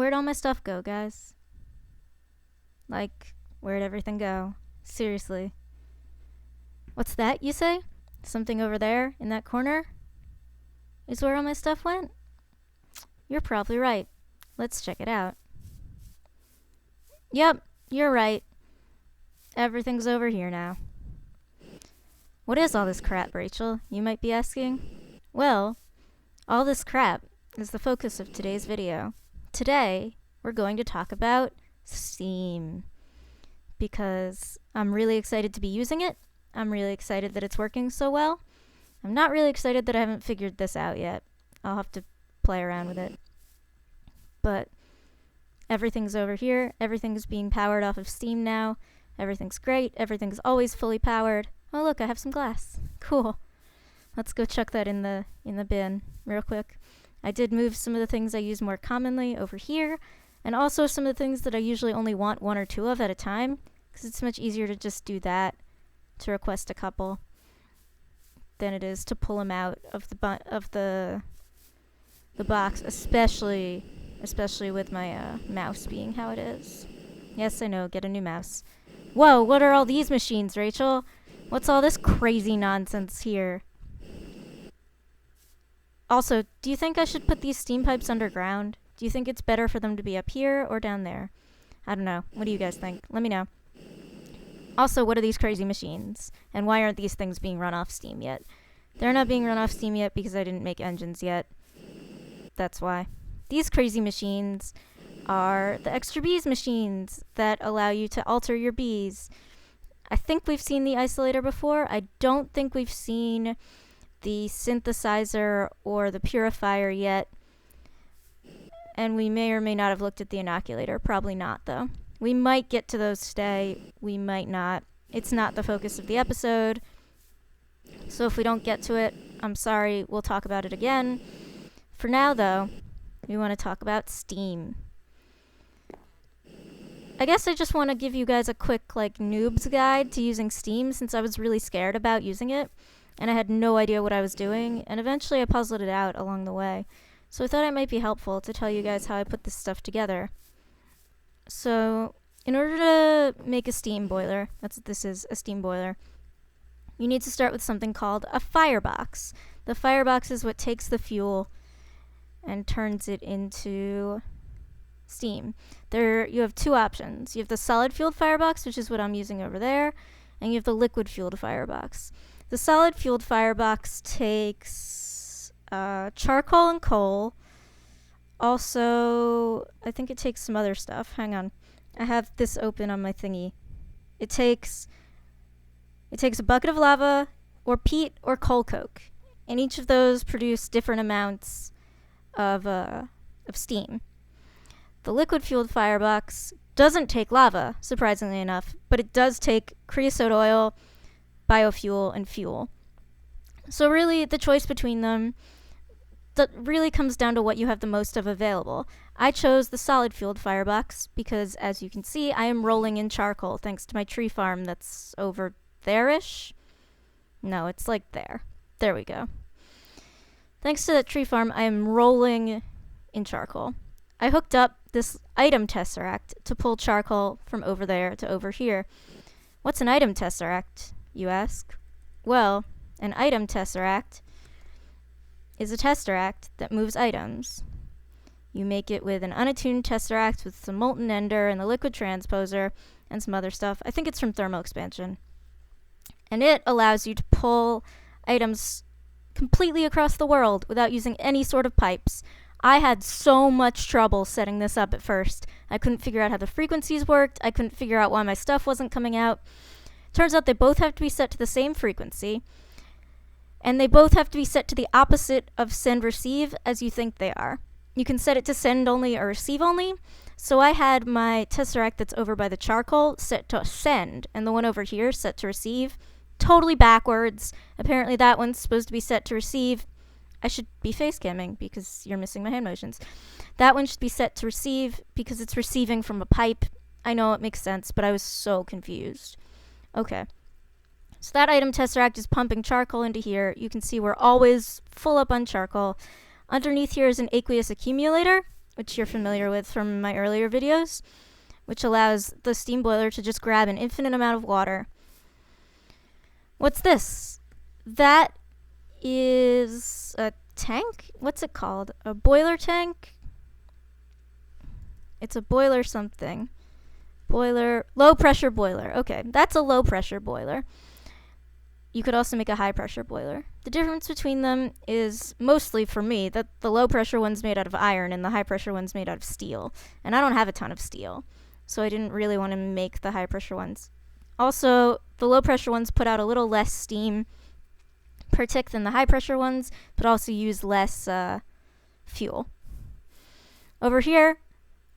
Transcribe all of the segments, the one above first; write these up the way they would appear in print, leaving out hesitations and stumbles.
Where'd all my stuff go, guys? Like, where'd everything go? Seriously. What's that, you say? Something over there in that corner is where all my stuff went? You're probably right. Let's check it out. Yep, you're right. Everything's over here now. What is all this crap, Rachel? You might be asking. Well, all this crap is the focus of today's video. Today, we're going to talk about Steam. Because I'm really excited to be using it. I'm really excited that it's working so well. I'm not really excited that I haven't figured this out yet. I'll have to play around with it. But everything's over here. Everything's being powered off of Steam now. Everything's great. Everything's always fully powered. Oh look, I have some glass. Cool. Let's go chuck that in the bin real quick. I did move some of the things I use more commonly over here, and also some of the things that I usually only want one or two of at a time, because it's much easier to just do that, to request a couple, than it is to pull them out of the box, especially with my mouse being how it is. Yes, I know, get a new mouse. Whoa, what are all these machines, Rachel? What's all this crazy nonsense here? Also, do you think I should put these steam pipes underground? Do you think it's better for them to be up here or down there? I don't know. What do you guys think? Let me know. Also, what are these crazy machines? And why aren't these things being run off Steam yet? They're not being run off Steam yet because I didn't make engines yet. That's why. These crazy machines are the extra bees machines that allow you to alter your bees. I think we've seen the isolator before. I don't think we've seen the synthesizer or the purifier yet. And we may or may not have looked at the inoculator. Probably not, though. We might get to those today. We might not. It's not the focus of the episode. So if we don't get to it, I'm sorry. We'll talk about it again. For now, though, we want to talk about Steam. I guess I just want to give you guys a quick, noob's guide to using Steam, since I was really scared about using it, and I had no idea what I was doing, and eventually I puzzled it out along the way. So I thought it might be helpful to tell you guys how I put this stuff together. So, in order to make a steam boiler, that's what this is, a steam boiler, you need to start with something called a firebox. The firebox is what takes the fuel and turns it into steam. There, you have two options. You have the solid-fueled firebox, which is what I'm using over there, and you have the liquid-fueled firebox. The solid-fueled firebox takes charcoal and coal. Also, I think it takes some other stuff. Hang on. I have this open on my thingy. It takes a bucket of lava, or peat, or coal coke. And each of those produce different amounts of steam. The liquid-fueled firebox doesn't take lava, surprisingly enough, but it does take creosote oil, biofuel, and fuel. So really, the choice between them that really comes down to what you have the most of available. I chose the solid-fueled firebox because, as you can see, I am rolling in charcoal thanks to my tree farm that's over there-ish. No, it's like there. There we go. Thanks to that tree farm, I am rolling in charcoal. I hooked up this item tesseract to pull charcoal from over there to over here. What's an item tesseract, you ask? Well, an item tesseract is a tesseract that moves items. You make it with an unattuned tesseract with some molten ender and the liquid transposer and some other stuff. I think it's from thermal expansion. And it allows you to pull items completely across the world without using any sort of pipes. I had so much trouble setting this up at first. I couldn't figure out how the frequencies worked. I couldn't figure out why my stuff wasn't coming out. Turns out they both have to be set to the same frequency. And they both have to be set to the opposite of send-receive as you think they are. You can set it to send only or receive only. So I had my tesseract that's over by the charcoal set to send, and the one over here set to receive. Totally backwards. Apparently that one's supposed to be set to receive. I should be face camming because you're missing my hand motions. That one should be set to receive because it's receiving from a pipe. I know it makes sense, but I was so confused. Okay. So that item tesseract is pumping charcoal into here. You can see we're always full up on charcoal. Underneath here is an aqueous accumulator. which you're familiar with from my earlier videos, which allows the steam boiler to just grab an infinite amount of water. What's this? That is a tank? What's it called? A boiler tank? It's a boiler something. Boiler, low pressure boiler. Okay, that's a low pressure boiler. You could also make a high pressure boiler. The difference between them is mostly for me that the low pressure one's made out of iron and the high pressure one's made out of steel. And I don't have a ton of steel, so I didn't really want to make the high pressure ones. Also, the low pressure ones put out a little less steam per tick than the high pressure ones, but also use less fuel. Over here,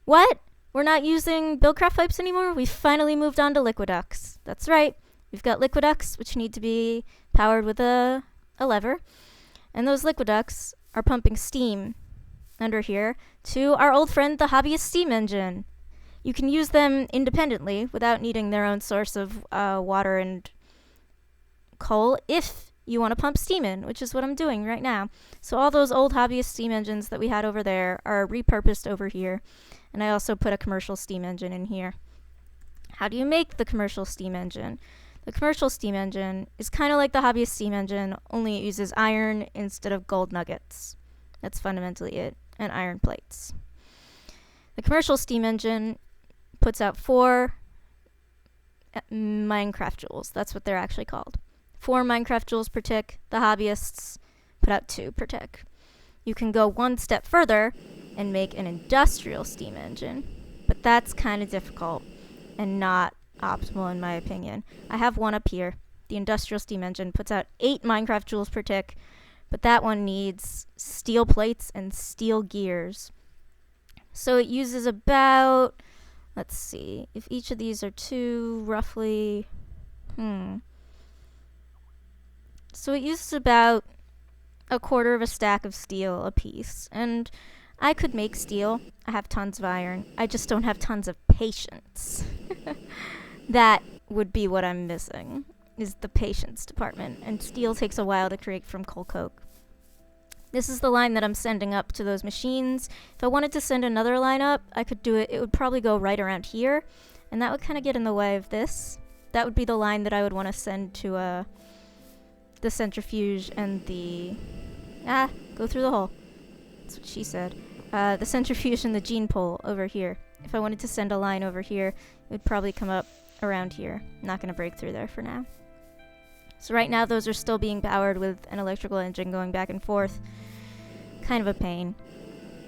what? We're not using Buildcraft pipes anymore? We've finally moved on to liquiducts. That's right. We've got liquiducts, which need to be powered with a lever. And those liquiducts are pumping steam under here to our old friend, the hobbyist steam engine. You can use them independently without needing their own source of water and coal if you want to pump steam in, which is what I'm doing right now. So all those old hobbyist steam engines that we had over there are repurposed over here. And I also put a commercial steam engine in here. How do you make the commercial steam engine? The commercial steam engine is kind of like the hobbyist steam engine, only it uses iron instead of gold nuggets. That's fundamentally it, and iron plates. The commercial steam engine puts out 4 Minecraft joules. That's what they're actually called. 4 Minecraft joules per tick. The hobbyists put out 2 per tick. You can go one step further and make an industrial steam engine, but that's kind of difficult and not optimal in my opinion. I have one up here. The industrial steam engine puts out 8 Minecraft joules per tick, but that one needs steel plates and steel gears. So it uses about, let's see, if each of these are 2, roughly, so it uses about a quarter of a stack of steel a piece, and I could make steel. I have tons of iron. I just don't have tons of patience. That would be what I'm missing, is the patience department, and steel takes a while to create from coal coke. This is the line that I'm sending up to those machines. If I wanted to send another line up, I could do it. It would probably go right around here, and that would kind of get in the way of this. That would be the line that I would want to send to the centrifuge and the... go through the hole. That's what she said. The centrifuge and the gene pool over here. If I wanted to send a line over here, it would probably come up around here. Not going to break through there for now. So right now those are still being powered with an electrical engine going back and forth. Kind of a pain.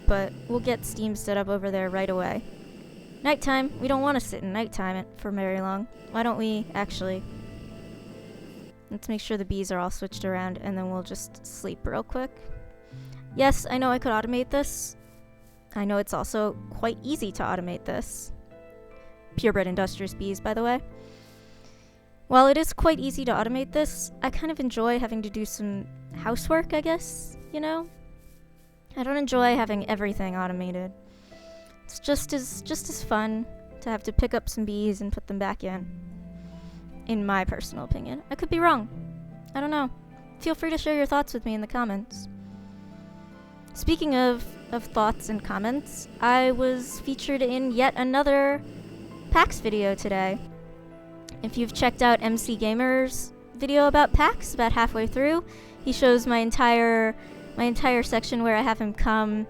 But we'll get steam stood up over there right away. Nighttime. We don't want to sit in nighttime for very long. Why don't we actually... Let's make sure the bees are all switched around and then we'll just sleep real quick. Yes, I know I could automate this. I know it's also quite easy to automate this. Purebred industrious bees, by the way. While it is quite easy to automate this, I kind of enjoy having to do some housework, I guess, you know? I don't enjoy having everything automated. It's just as fun to have to pick up some bees and put them back in my personal opinion. I could be wrong. I don't know. Feel free to share your thoughts with me in the comments. Speaking of thoughts and comments, I was featured in yet another PAX video today. If you've checked out MC Gamer's video about PAX, about halfway through, he shows my entire section where I have him come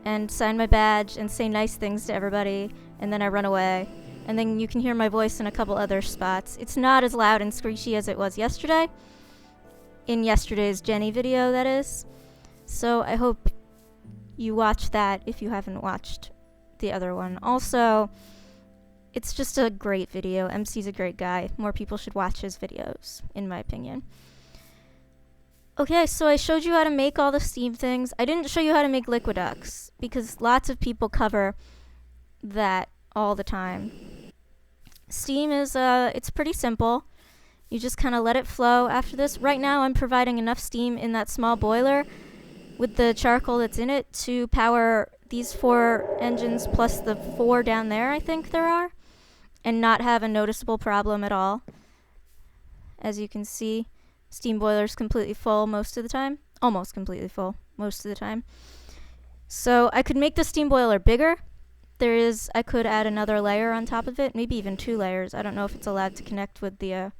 and sign my badge and say nice things to everybody, and then I run away. And then you can hear my voice in a couple other spots. It's not as loud and screechy as it was yesterday. In yesterday's Jenny video, that is. So I hope you watch that if you haven't watched the other one. Also, it's just a great video. MC's a great guy. More people should watch his videos, in my opinion. Okay, so I showed you how to make all the steam things. I didn't show you how to make liquiducts, because lots of people cover that all the time. Steam is, it's pretty simple. You just kind of let it flow after this. Right now I'm providing enough steam in that small boiler with the charcoal that's in it to power these 4 engines plus the 4 down there, I think there are, and not have a noticeable problem at all. As you can see, steam boiler's completely full most of the time. Almost completely full most of the time. So I could make the steam boiler bigger. I could add another layer on top of it, maybe even 2 layers. I don't know if it's allowed to connect with the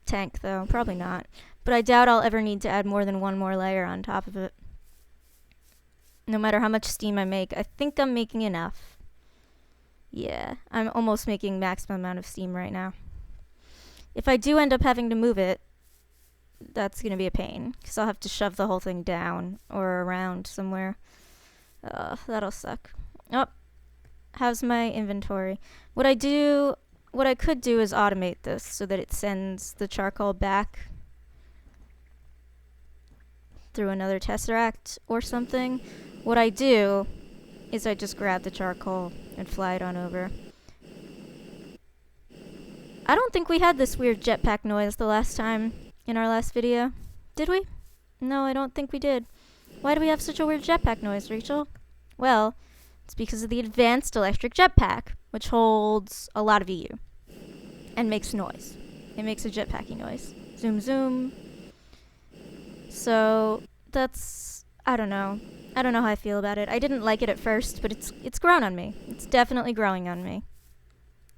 tank though, probably not. But I doubt I'll ever need to add more than 1 more layer on top of it. No matter how much steam I make, I think I'm making enough. Yeah, I'm almost making maximum amount of steam right now. If I do end up having to move it, that's gonna be a pain, because I'll have to shove the whole thing down or around somewhere. That'll suck. Oh, how's my inventory? What I could do is automate this so that it sends the charcoal back through another tesseract or something. What I do is I just grab the charcoal and fly it on over. I don't think we had this weird jetpack noise the last time in our last video. Did we? No, I don't think we did. Why do we have such a weird jetpack noise, Rachel? Well, it's because of the advanced electric jetpack, which holds a lot of EU and makes noise. It makes a jetpacky noise. Zoom, zoom. So that's, I don't know. I don't know how I feel about it. I didn't like it at first, but it's grown on me. It's definitely growing on me.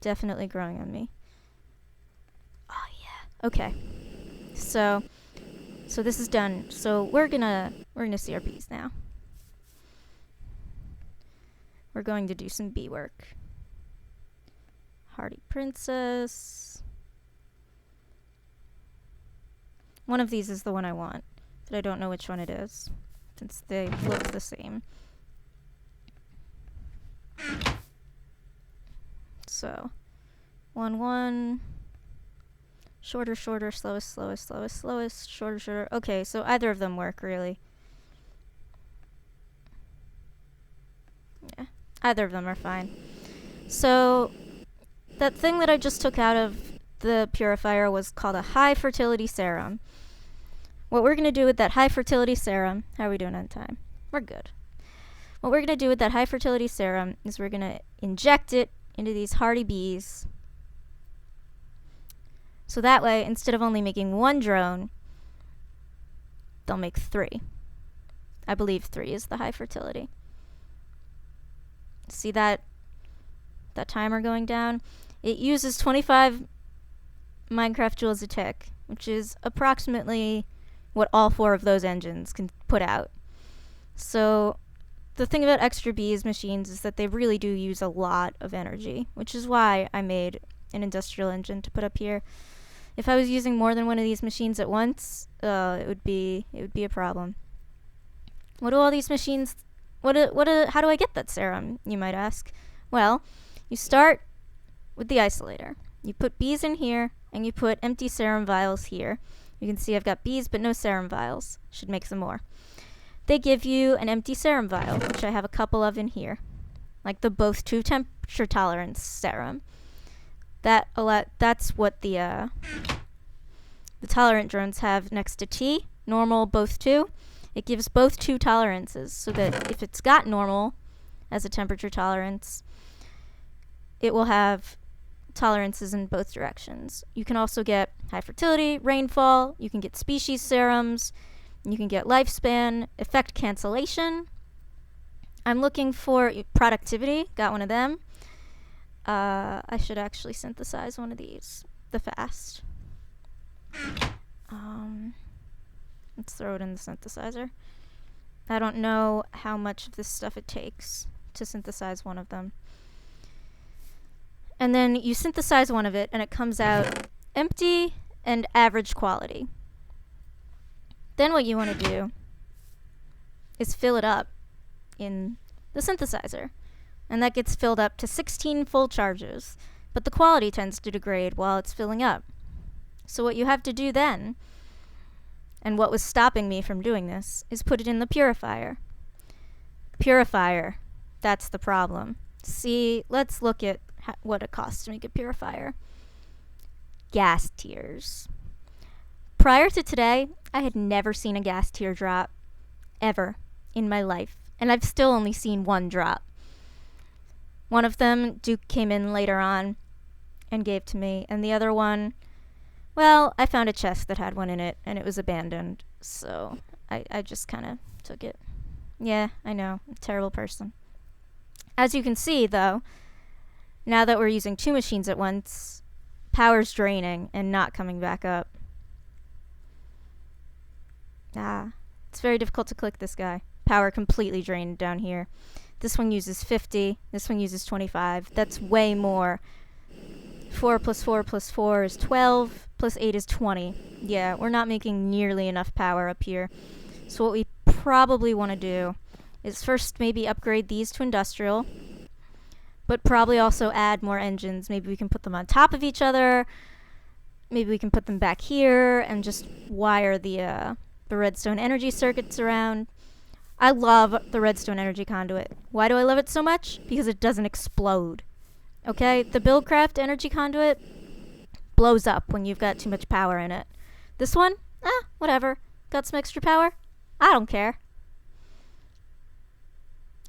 Definitely growing on me. Oh yeah. Okay. So this is done. So we're gonna see our bees now. We're going to do some bee work. Hardy Princess. One of these is the one I want, but I don't know which one it is, since they look the same. So, 1, 1. Shorter, shorter, slowest, slowest, slowest, slowest, shorter, shorter. Okay, so either of them work, really. Yeah, either of them are fine. So, that thing that I just took out of the purifier was called a high fertility serum. What we're going to do with that high fertility serum, how are we doing on time? We're good. What we're going to do with that high fertility serum is we're going to inject it into these hardy bees. So that way, instead of only making 1 drone, they'll make 3. I believe 3 is the high fertility. See that timer going down? It uses 25 Minecraft joules a tick, which is approximately what all 4 of those engines can put out. So the thing about extra bees machines is that they really do use a lot of energy, which is why I made an industrial engine to put up here. If I was using more than one of these machines at once, it would be a problem. What do all these machines? How do I get that serum? You might ask. Well, you start with the isolator. You put bees in here, and you put empty serum vials here. You can see I've got bees, but no serum vials. Should make some more. They give you an empty serum vial, which I have a couple of in here, like the both 2 temperature tolerance serum. That's what the tolerant drones have next to T, normal, both 2. It gives both 2 tolerances, so that if it's got normal as a temperature tolerance, it will have tolerances in both directions. You can also get high fertility, rainfall, you can get species serums, you can get lifespan, effect cancellation. I'm looking for productivity, got one of them. I should actually synthesize one of these, the fast. Let's throw it in the synthesizer. I don't know how much of this stuff it takes to synthesize one of them. And then you synthesize one of it, and it comes out empty and average quality. Then what you want to do is fill it up in the synthesizer. And that gets filled up to 16 full charges, but the quality tends to degrade while it's filling up. So what you have to do then, and what was stopping me from doing this, is put it in the purifier. Purifier, that's the problem. See, let's look at what it costs to make a purifier. Gas tiers. Prior to today, I had never seen a gas tier drop, ever, in my life. And I've still only seen 1 drop. One of them, Duke came in later on and gave to me, and the other one, well, I found a chest that had one in it, and it was abandoned, so I just kind of took it. Yeah, I know. I'm a terrible person. As you can see, though, now that we're using 2 machines at once, power's draining and not coming back up. It's very difficult to click this guy. Power completely drained down here. This one uses 50. This one uses 25. That's way more. 4 plus 4 plus 4 is 12. Plus 8 is 20. Yeah, we're not making nearly enough power up here. So what we probably want to do is first maybe upgrade these to industrial, but probably also add more engines. Maybe we can put them on top of each other. Maybe we can put them back here and just wire the redstone energy circuits around. I love the redstone energy conduit. Why do I love it so much? Because it doesn't explode. Okay? The Buildcraft energy conduit blows up when you've got too much power in it. This one? Whatever. Got some extra power? I don't care.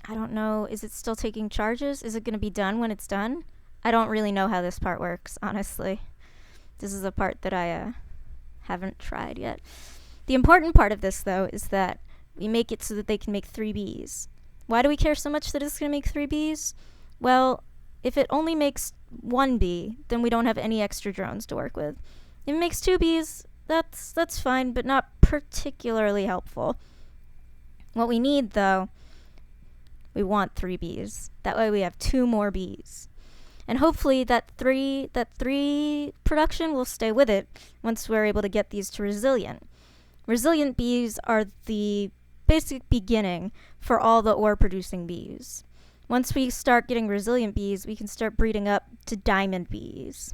I don't know. Is it still taking charges? Is it going to be done when it's done? I don't really know how this part works, honestly. This is a part that I haven't tried yet. The important part of this, though, is that we make it so that they can make 3 Bs. Why do we care so much that it's going to make 3 Bs? Well, if it only makes 1 B, then we don't have any extra drones to work with. If it makes 2 Bs, that's fine, but not particularly helpful. What we need, though, we want 3 Bs. That way we have 2 more Bs. And hopefully that 3 production will stay with it once we're able to get these to resilient. Resilient bees are the basic beginning for all the ore producing bees. Once we start getting resilient bees, we can start breeding up to diamond bees.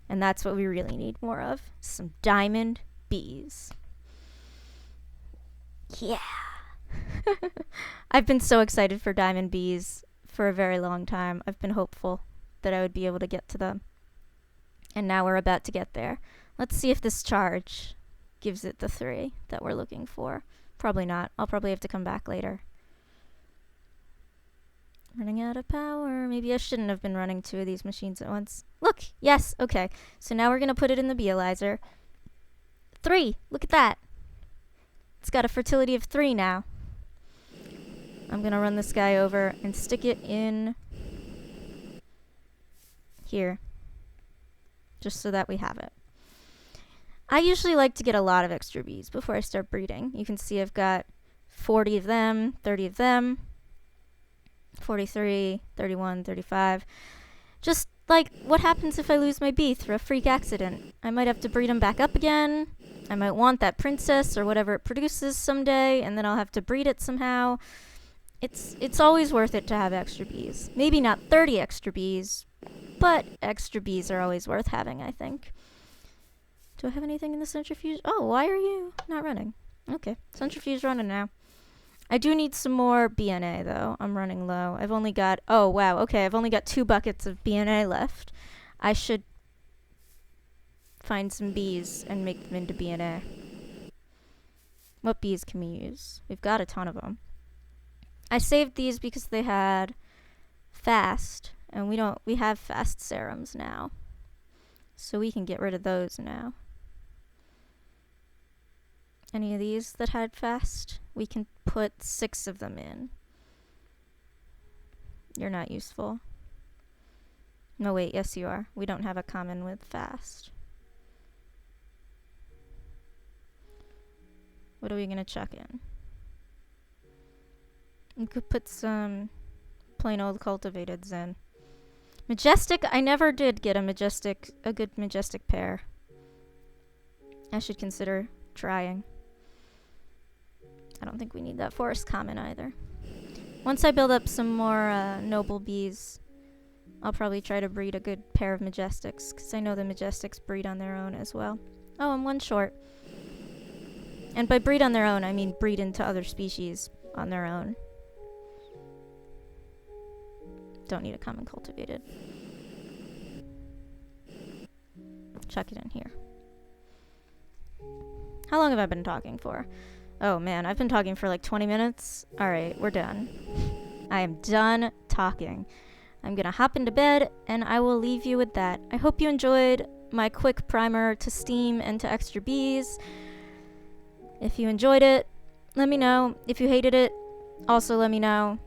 And that's what we really need more of, some diamond bees. Yeah. I've been so excited for diamond bees for a very long time. I've been hopeful that I would be able to get to them. And now we're about to get there. Let's see if this charge gives it the 3 that we're looking for. Probably not. I'll probably have to come back later. Running out of power. Maybe I shouldn't have been running 2 of these machines at once. Look! Yes! Okay. So now we're going to put it in the Bealyzer. 3! Look at that! It's got a fertility of 3 now. I'm going to run this guy over and stick it in here. Just so that we have it. I usually like to get a lot of extra bees before I start breeding. You can see I've got 40 of them, 30 of them, 43, 31, 35. Just like, what happens if I lose my bee through a freak accident? I might have to breed them back up again. I might want that princess or whatever it produces someday, and then I'll have to breed it somehow. It's always worth it to have extra bees. Maybe not 30 extra bees, but extra bees are always worth having, I think. Do I have anything in the centrifuge? Oh, why are you not running? Okay, centrifuge running now. I do need some more BNA, though. I'm running low. I've only got... Oh, wow. Okay, I've only got 2 buckets of BNA left. I should find some bees and make them into BNA. What bees can we use? We've got a ton of them. I saved these because they had fast, and we have fast serums now. So we can get rid of those now. Any of these that had fast, we can put 6 of them in. You're not useful. No, wait, yes you are. We don't have a common with fast. What are we gonna chuck in? We could put some plain old cultivateds in. Majestic, I never did get a good majestic pair. I should consider trying. I don't think we need that forest common either. Once I build up some more noble bees, I'll probably try to breed a good pair of majestics, because I know the majestics breed on their own as well. Oh, I'm 1 short. And by breed on their own, I mean breed into other species on their own. Don't need a common cultivated. Chuck it in here. How long have I been talking for? Oh man, I've been talking for like 20 minutes. Alright, we're done. I am done talking. I'm gonna hop into bed, and I will leave you with that. I hope you enjoyed my quick primer to Steam and to Extra Bees. If you enjoyed it, Let me know if you hated it. Also, let me know.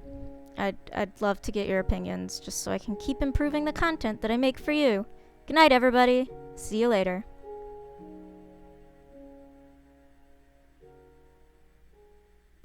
I'd love to get your opinions, just so I can keep improving the content that I make for you. Good night, everybody. See you later.